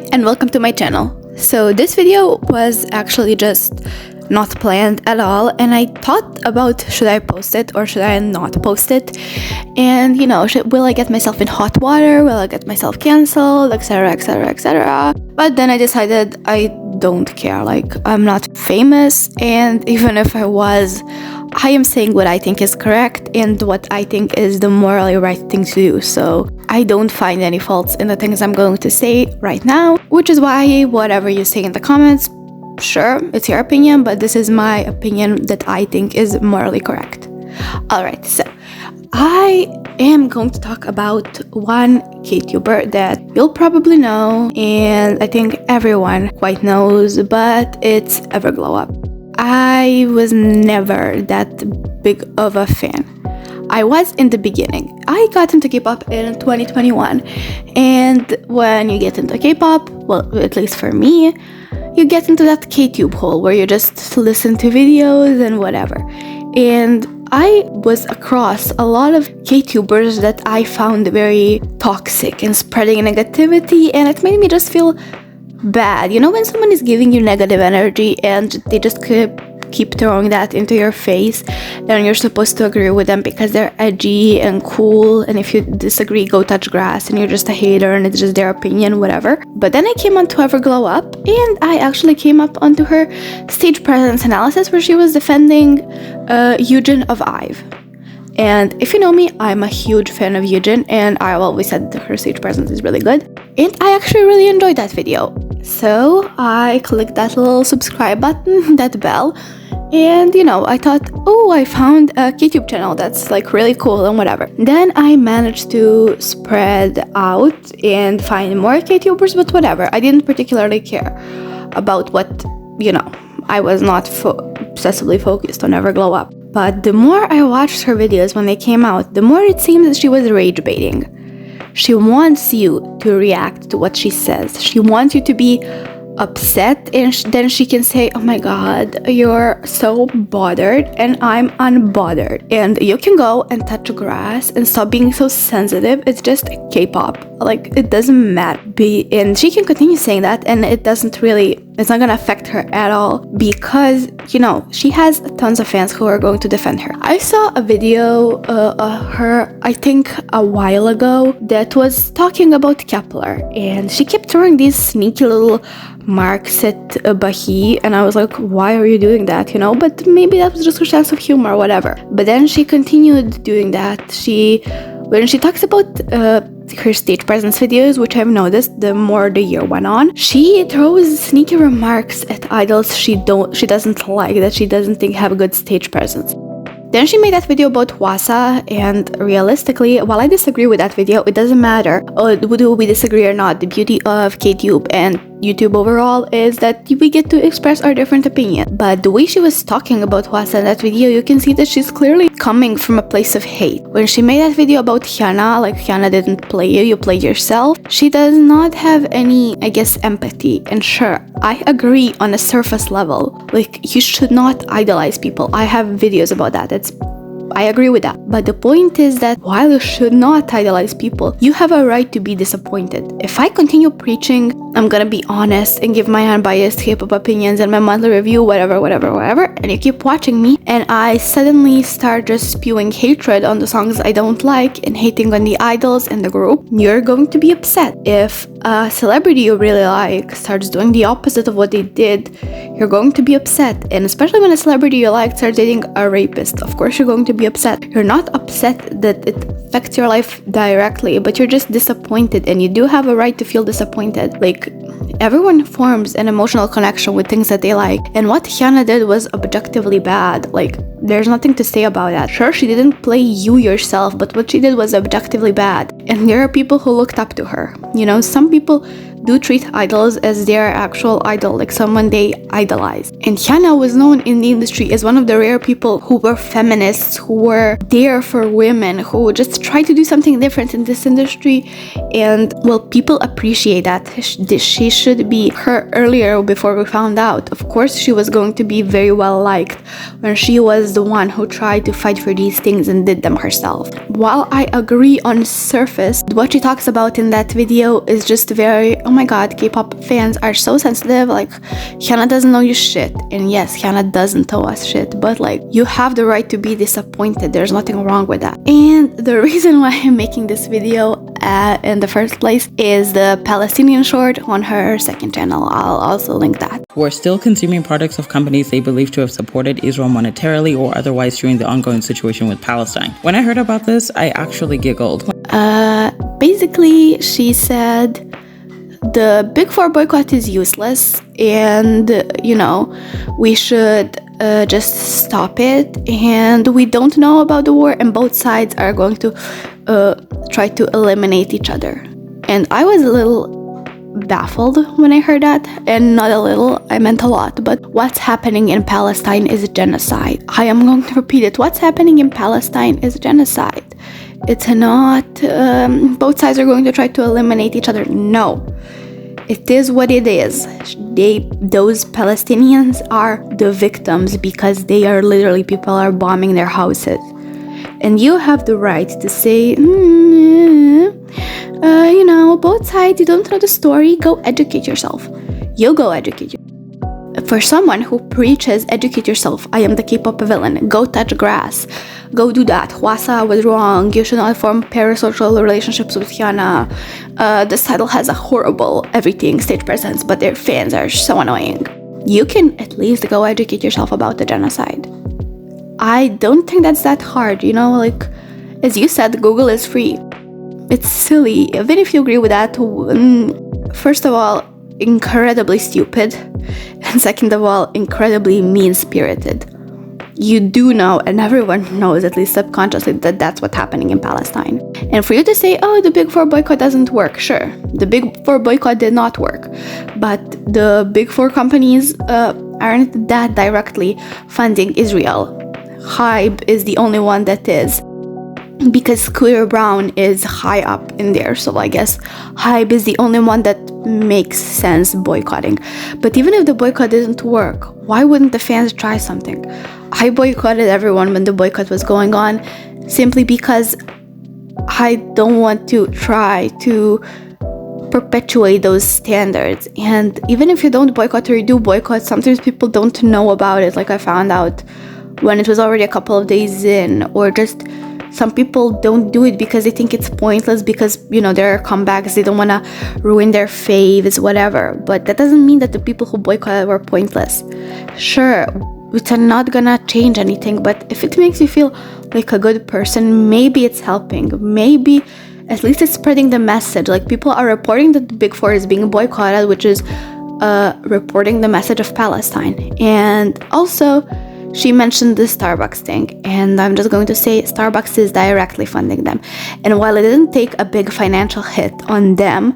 Hi and welcome to my channel. So this video was actually just not planned at all, and I thought about should I post it or should I not post it, and will I get myself in hot water, will I get myself cancelled, etc, etc, etc. But then I decided I don't care. Like, I'm not famous, and even if I was, I am saying what I think is correct and what I think is the morally right thing to do. So I don't find any faults in the things I'm going to say right now, which is why whatever you say in the comments, sure, it's your opinion, but this is my opinion that I think is morally correct. Alright, so I am going to talk about one KTuber that you'll probably know, and I think everyone quite knows, but it's Everglow-up. I was never that big of a fan. I was in the beginning. I got into K-pop in 2021, and when you get into K-pop, well, at least for me, you get into that K-tube hole where you just listen to videos and whatever. And I was across a lot of K-tubers that I found very toxic and spreading negativity, and it made me just feel bad. You know, when someone is giving you negative energy and they just keep throwing that into your face, and you're supposed to agree with them because they're edgy and cool, and if you disagree, go touch grass, and you're just a hater and it's just their opinion, whatever. But then I came onto Everglow-up, and I actually came up onto her stage presence analysis where she was defending Yujin of IVE. And if you know me, I'm a huge fan of Yujin, and I've always said that her stage presence is really good, and I actually really enjoyed that video. So I clicked that little subscribe button, that bell, and I thought, oh, I found a KTube channel that's like really cool and whatever. Then I managed to spread out and find more KTubers, but whatever. I didn't particularly care about what, I was not obsessively focused on Everglow-up. But the more I watched her videos when they came out, the more it seemed that she was rage baiting. She wants you to react to what she says. She wants you to be upset, and then she can say, oh my god, you're so bothered and I'm unbothered, and you can go and touch grass and stop being so sensitive. It's just K-pop, like, it doesn't matter. And she can continue saying that, and it's not gonna affect her at all, because she has tons of fans who are going to defend her. I saw a video of her, I think a while ago, that was talking about Kepler, and she kept throwing these sneaky little marks at Bahi, and I was like, why are you doing that, but maybe that was just her sense of humor or whatever. But then she continued doing that. When she talks about her stage presence videos, which I've noticed the more the year went on, she throws sneaky remarks at idols she doesn't like, that she doesn't think have a good stage presence. Then she made that video about Hwasa, and realistically, while I disagree with that video, it doesn't matter. Do we disagree or not? The beauty of KTube and YouTube overall is that we get to express our different opinion. But the way she was talking about Hwasa in that video, you can see that she's clearly coming from a place of hate. When she made that video about Hyuna, like, Hyuna didn't play you, you played yourself, she does not have any, I guess, empathy. And sure, I agree on a surface level. Like, you should not idolize people. I have videos about that. I agree with that. But the point is that while you should not idolize people, you have a right to be disappointed. If I continue preaching, I'm gonna be honest and give my unbiased K-pop opinions and my monthly review, whatever, and you keep watching me, and I suddenly start just spewing hatred on the songs I don't like and hating on the idols and the group, you're going to be upset. If a celebrity you really like starts doing the opposite of what they did, you're going to be upset. And especially when a celebrity you like starts dating a rapist, of course you're going to be upset. You're not upset that it affects your life directly, but you're just disappointed, and you do have a right to feel disappointed. Like, everyone forms an emotional connection with things that they like, and what Hyuna did was objectively bad. Like, there's nothing to say about that. Sure, she didn't play you yourself, but what she did was objectively bad, and there are people who looked up to her. Some people do treat idols as their actual idol, like someone they idolize. And Hyuna was known in the industry as one of the rare people who were feminists, who were there for women, who just tried to do something different in this industry. And well, people appreciate that. She should be her earlier before we found out. Of course, she was going to be very well liked when she was the one who tried to fight for these things and did them herself. While I agree on surface surface. What she talks about in that video is just very, oh my god, K-pop fans are so sensitive, like, Hannah doesn't know you shit. And yes, Hannah doesn't know us shit, but like, you have the right to be disappointed. There's nothing wrong with that. And the reason why I'm making this video in the first place is the Palestinian short on her second channel. I'll also link that. Who are still consuming products of companies they believe to have supported Israel monetarily or otherwise during the ongoing situation with Palestine. When I heard about this, I actually giggled. Basically, she said the Big Four boycott is useless and, you know, we should just stop it, and we don't know about the war, and both sides are going to try to eliminate each other. And I was a little baffled when I heard that, and not a little, I meant a lot. But what's happening in Palestine is genocide. I am going to repeat it. What's happening in Palestine is genocide. It's not both sides are going to try to eliminate each other. No, it is what it is. Those Palestinians are the victims because they are literally, people are bombing their houses. And you have the right to say, you know, both sides, you don't know the story, go educate yourself. You go educate yourself. For someone who preaches, educate yourself, I am the K-pop villain, go touch grass, go do that, Hwasa was wrong, you should not form parasocial relationships with Hyuna, this title has a horrible everything stage presence, but their fans are so annoying. You can at least go educate yourself about the genocide. I don't think that's that hard, you know, like, as you said, Google is free. It's silly, even if you agree with that. First of all, incredibly stupid, and second of all, incredibly mean-spirited. You do know, and everyone knows, at least subconsciously, that that's what's happening in Palestine. And for you to say, oh, the Big Four boycott doesn't work, sure, the Big Four boycott did not work, but the Big Four companies aren't that directly funding Israel. Hybe is the only one that is, because Scooter Brown is high up in there, so I guess Hybe is the only one that makes sense boycotting. But even if the boycott didn't work, why wouldn't the fans try something? I boycotted everyone when the boycott was going on, simply because I don't want to try to perpetuate those standards. And even if you don't boycott or you do boycott, sometimes people don't know about it, like I found out when it was already a couple of days in, or just some people don't do it because they think it's pointless, because, you know, there are comebacks, they don't want to ruin their faves, whatever. But that doesn't mean that the people who boycotted were pointless. Sure, it's not gonna change anything, but if it makes you feel like a good person, maybe it's helping. Maybe at least it's spreading the message. Like, people are reporting that the Big Four is being boycotted, which is reporting the message of Palestine. And also, she mentioned the Starbucks thing, and I'm just going to say Starbucks is directly funding them. And while it didn't take a big financial hit on them,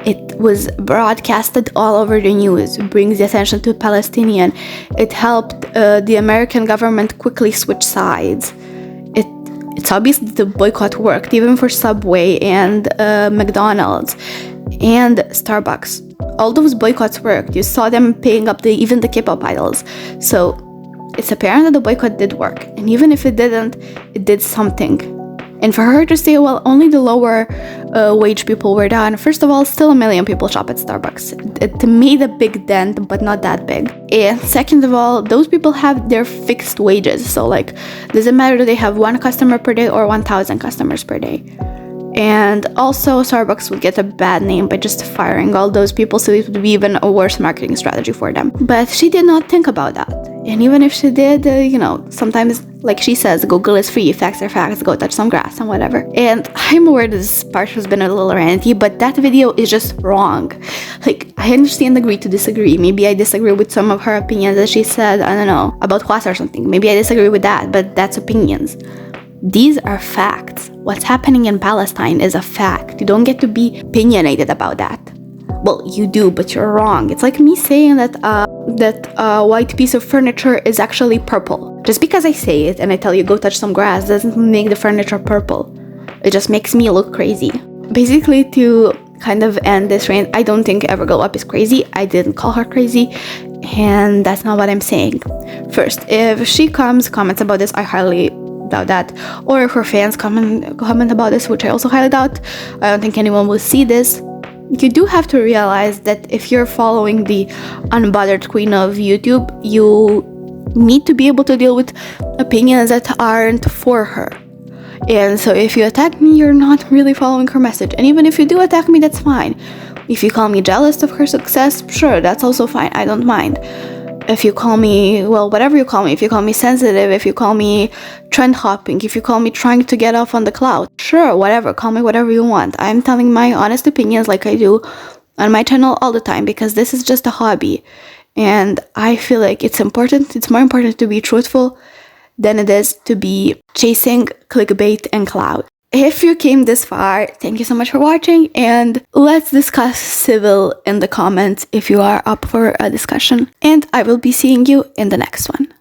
it was broadcasted all over the news, brings the attention to Palestinian. It helped the American government quickly switch sides. It's obvious that the boycott worked, even for Subway and McDonald's and Starbucks. All those boycotts worked. You saw them paying up even the K-pop idols. So it's apparent that the boycott did work, and even if it didn't, it did something. And for her to say, well, only the lower wage people were down, first of all, still 1 million people shop at Starbucks. It made a big dent, but not that big. And second of all, those people have their fixed wages, so like, doesn't matter if they have 1 customer per day or 1,000 customers per day. And also, Starbucks would get a bad name by just firing all those people, so it would be even a worse marketing strategy for them. But she did not think about that. And even if she did, you know, sometimes, like she says, Google is free, facts are facts, go touch some grass and whatever. And I'm aware this part has been a little ranty, but that video is just wrong. Like, I understand, agree to disagree. Maybe I disagree with some of her opinions that she said, I don't know, about Hwasa or something. Maybe I disagree with that, but that's opinions. These are facts. What's happening in Palestine is a fact. You don't get to be opinionated about that. Well, you do, but you're wrong. It's like me saying that that white piece of furniture is actually purple. Just because I say it and I tell you go touch some grass doesn't make the furniture purple. It just makes me look crazy. Basically, to kind of end this rant, I don't think Everglow-up is crazy. I didn't call her crazy, and that's not what I'm saying. First, if she comments about this, I highly doubt that. Or if her fans comment about this, which I also highly doubt. I don't think anyone will see this. You do have to realize that if you're following the unbothered queen of YouTube, you need to be able to deal with opinions that aren't for her. And so if you attack me, you're not really following her message. And even if you do attack me, that's fine. If you call me jealous of her success, sure, that's also fine. I don't mind. If you call me, well, whatever you call me, if you call me sensitive, if you call me trend hopping, if you call me trying to get off on the cloud, sure, whatever, call me whatever you want. I'm telling my honest opinions like I do on my channel all the time, because this is just a hobby. And I feel like it's more important to be truthful than it is to be chasing clickbait and clout. If you came this far, thank you so much for watching, and let's discuss civil in the comments if you are up for a discussion, and I will be seeing you in the next one.